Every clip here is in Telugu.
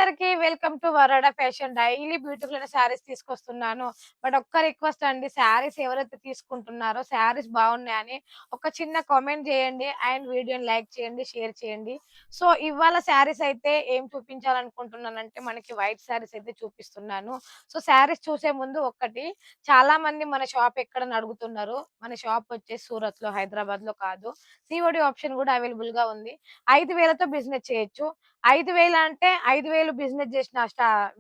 అందరికి welcome to Varada fashion. Daily beautiful అయిన శారీస్ తీసుకొస్తున్నాను. బట్ ఒక్క రిక్వెస్ట్ అండి, శారీస్ ఎవరైతే తీసుకుంటున్నారో శారీస్ బాగున్నాయని ఒక చిన్న కామెంట్ చేయండి అండ్ వీడియోని లైక్ చేయండి, షేర్ చేయండి. సో ఇవాళ శారీస్ అయితే ఏం చూపించాలనుకుంటున్నానంటే మనకి వైట్ శారీస్ అయితే చూపిస్తున్నాను. సో శారీస్ చూసే ముందు ఒక్కటి, చాలా మంది మన షాప్ ఎక్కడ అడుగుతున్నారు. మన షాప్ వచ్చేసి సూరత్ లో, హైదరాబాద్ లో కాదు. సిఓడి ఆప్షన్ కూడా అవైలబుల్ గా ఉంది. 5,000తో బిజినెస్ చేయొచ్చు. 5,000 అంటే 5,000 బిజినెస్ చేసిన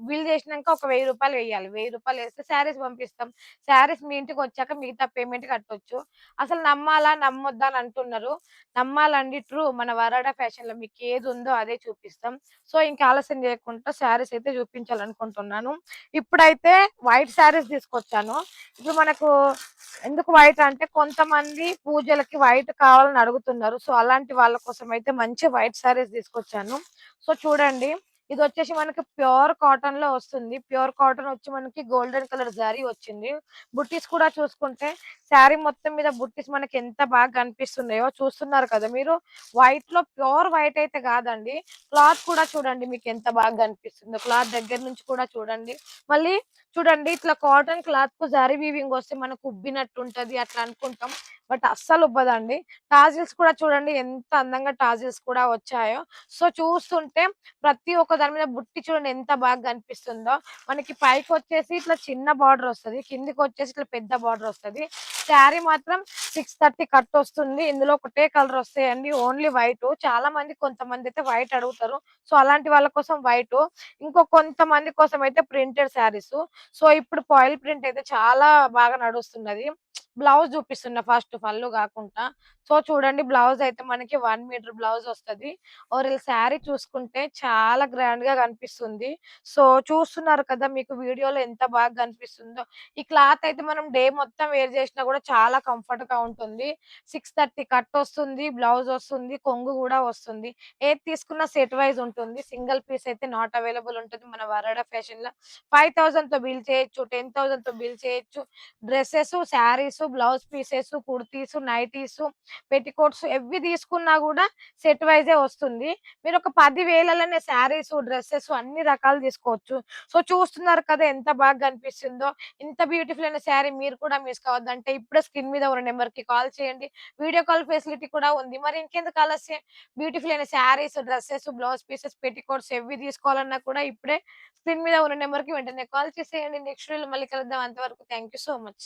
బిల్ చేసినాక ఒక రూ. 1,000 వేయాలి. రూ. 1,000 వేస్తే శారీస్ పంపిస్తాం. శారీస్ మీ ఇంటికి వచ్చాక మిగతా పేమెంట్ కట్టొచ్చు. అసలు నమ్మాలా నమ్మొద్దా అని అంటున్నారు. నమ్మాలండి, ట్రూ. మన వరాడా ఫ్యాషన్ లో మీకు ఏది ఉందో అదే చూపిస్తాం. సో ఇంకా ఆలస్యం చేయకుండా శారీస్ అయితే చూపించాలనుకుంటున్నాను. ఇప్పుడైతే వైట్ శారీస్ తీసుకొచ్చాను. ఇప్పుడు మనకు ఎందుకు వైట్ అంటే కొంతమంది పూజలకి వైట్ కావాలని అడుగుతున్నారు. సో అలాంటి వాళ్ళ కోసం అయితే మంచి వైట్ శారీస్ తీసుకొచ్చాను. సో చూడండి, ఇది వచ్చేసి మనకి ప్యూర్ కాటన్ లో వస్తుంది. ప్యూర్ కాటన్ వచ్చి మనకి గోల్డెన్ కలర్ జరీ వచ్చింది. బుట్టీస్ కూడా చూసుకుంటే శారీ మొత్తం మీద బుట్టీస్ మనకి ఎంత బాగా కనిపిస్తున్నాయో చూస్తున్నారు కదా మీరు. వైట్ లో ప్యూర్ వైట్ అయితే కాదండి, క్లాత్ కూడా చూడండి మీకు ఎంత బాగా కనిపిస్తుందో. క్లాత్ దగ్గర నుంచి కూడా చూడండి. మళ్ళీ చూడండి, ఇట్లా కాటన్ క్లాత్ కు జరీ వీవింగ్ వస్తే మనకు ఉబ్బినట్టు ఉంటది అట్లా అనుకుంటాం, బట్ అస్సలు ఉబ్బదండి. టాజిల్స్ కూడా చూడండి ఎంత అందంగా టాజిల్స్ కూడా వచ్చాయో. సో చూస్తుంటే ప్రతి ఒక్క దాని మీద బుట్టి చూడండి ఎంత బాగా కనిపిస్తుందో. మనకి పైకి వచ్చేసి ఇట్లా చిన్న బార్డర్ వస్తుంది, కిందికి వచ్చేసి ఇట్లా పెద్ద బార్డర్ వస్తుంది. శారీ మాత్రం 630 కట్ వస్తుంది. ఇందులో ఒకటే కలర్ వస్తాయండి, ఓన్లీ వైట్. చాలా మంది కొంతమంది అయితే వైట్ అడుగుతారు. సో అలాంటి వాళ్ళ కోసం వైట్. ఇంకో కొంతమంది కోసం అయితే ప్రింటెడ్ శారీస్. సో ఇప్పుడు పాయిల్ ప్రింట్ అయితే చాలా బాగా నడుస్తున్నది. బ్లౌజ్ చూపిస్తున్నా ఫస్ట్, పళ్ళు కాకుండా. సో చూడండి, బ్లౌజ్ అయితే మనకి 1 మీటర్ బ్లౌజ్ వస్తది. ఓవరాల్ శారీ చూసుకుంటే చాలా గ్రాండ్ గా కనిపిస్తుంది. సో చూస్తున్నారు కదా మీకు వీడియోలో ఎంత బాగా కనిపిస్తుందో. ఈ క్లాత్ అయితే మనం డే మొత్తం వేర్ చేసినా కూడా చాలా కంఫర్ట్ గా ఉంటుంది. 630 కట్ వస్తుంది, బ్లౌజ్ వస్తుంది, కొంగు కూడా వస్తుంది. ఏది తీసుకున్నా సెట్ వైజ్ ఉంటుంది. సింగిల్ పీస్ అయితే నాట్ అవైలబుల్ ఉంటుంది మన వరాడా ఫ్యాషన్ లో. 5,000 తో బిల్ చేయొచ్చు, 10,000 తో బిల్ చేయొచ్చు. Dresses, saris, blouse pieces, kurtis, nighties, petticoats ఎవ్వి తీసుకున్నా కూడా సెట్ వైజే వస్తుంది. మీరు ఒక 10,000లోనే శారీస్, డ్రెస్సెస్ అన్ని రకాలు తీసుకోవచ్చు. సో చూస్తున్నారు కదా ఎంత బాగా కనిపిస్తుందో. ఇంత బ్యూటిఫుల్ అయిన శారీ మీరు కూడా మిస్ కావద్దంటే ఇప్పుడే స్క్రీన్ మీద ఉన్న నెంబర్ కి కాల్ చేయండి. వీడియో కాల్ ఫెసిలిటీ కూడా ఉంది. మరి ఇంకెందుకు ఆలస్యం, బ్యూటిఫుల్ అయిన saris, dresses, blouse pieces, petticoats ఎవ్వి తీసుకోవాలన్నా కూడా ఇప్పుడే స్క్రీన్ మీద ఉన్న నెంబర్ కి వెంటనే కాల్ చేసేయండి. నెక్స్ట్ వీడియోలో మళ్ళీ కలుద్దాం. అంతవరకు థ్యాంక్ యూ సో మచ్.